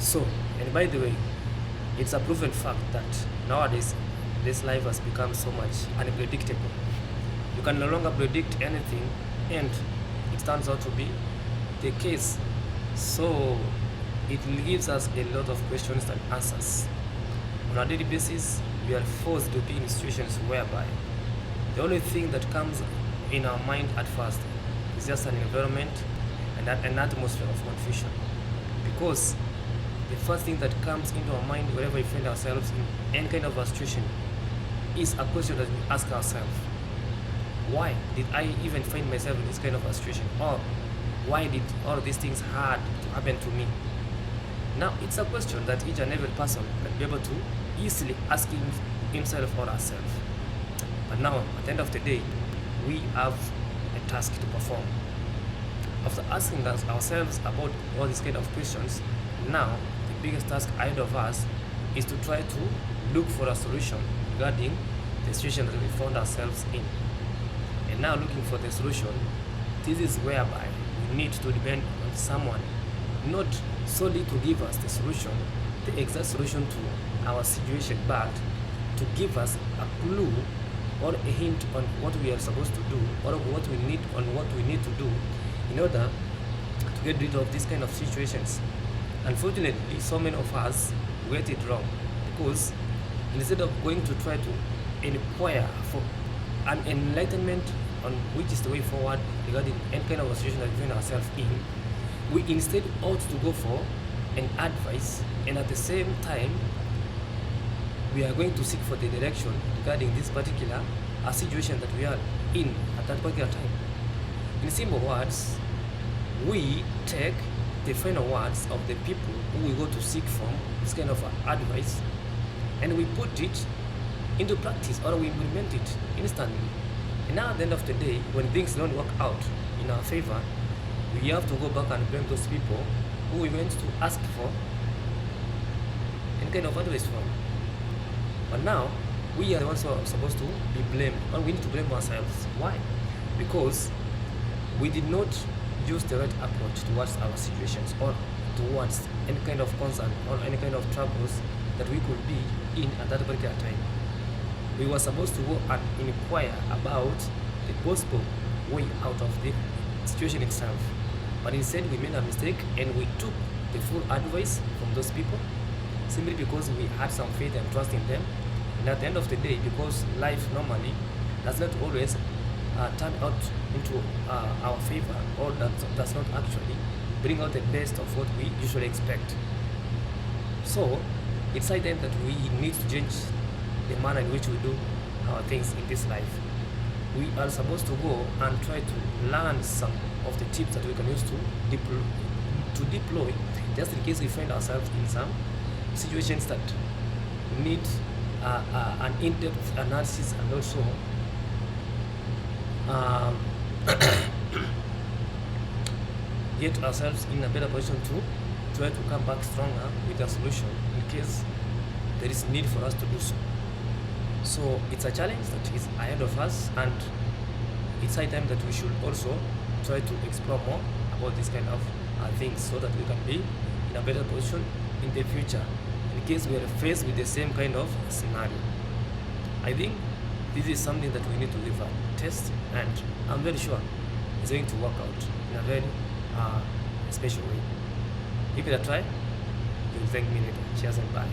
So, and by the way, it's a proven fact that nowadays this life has become so much unpredictable. You can no longer predict anything, and it turns out to be the case. So, it gives us a lot of questions and answers. On a daily basis, we are forced to be in situations whereby the only thing that comes in our mind at first is just an environment and an atmosphere of confusion. Because the first thing that comes into our mind wherever we find ourselves in any kind of a situation is a question that we ask ourselves. Why did I even find myself in this kind of a situation? Or why did all these things had to happen to me? Now, it's a question that each and every person can be able to easily ask himself or herself. But now, at the end of the day, we have a task to perform. After asking ourselves about all these kind of questions, now the biggest task ahead of us is to try to look for a solution regarding the situation that we found ourselves in. And now, looking for the solution, this is whereby we need to depend on someone, not solely to give us the solution, the exact solution to our situation, but to give us a clue or a hint on what we are supposed to do, or what we need to do in order to get rid of these kind of situations. Unfortunately, so many of us get it wrong, because instead of going to try to inquire for an enlightenment on which is the way forward regarding any kind of a situation that we find ourselves in, we instead ought to go for an advice, and at the same time we are going to seek for the direction regarding this particular situation that we are in at that particular time. In simple words, we take the final words of the people who we go to seek from this kind of advice, and we put it into practice, or we implement it instantly. And now at the end of the day, when things don't work out in our favor, we have to go back and blame those people who we went to ask for any kind of advice from. But now, we are the ones who are supposed to be blamed, or we need to blame ourselves. Why? Because we did not use the right approach towards our situations, or towards any kind of concern or any kind of troubles that we could be in at that particular time. We were supposed to go and inquire about the possible way out of the situation itself. But instead, we made a mistake and we took the full advice from those people simply because we had some faith and trust in them. And at the end of the day, because life normally does not always turn out into our favor, or does not actually bring out the best of what we usually expect. So, it's high time that we need to change the manner in which we do our things in this life. We are supposed to go and try to learn some of the tips that we can use to deploy just in case we find ourselves in some situations that need an in-depth analysis, and also um, get ourselves in a better position to try to come back stronger with a solution in case there is need for us to do so. So it's a challenge that is ahead of us, and it's high time that we should also try to explore more about this kind of things, so that we can be in a better position in the future in case we are faced with the same kind of scenario. I think this is something that we need to give a test, and I'm very sure it's going to work out in a very special way. Give it a try. You'll thank me later. Cheers and bye.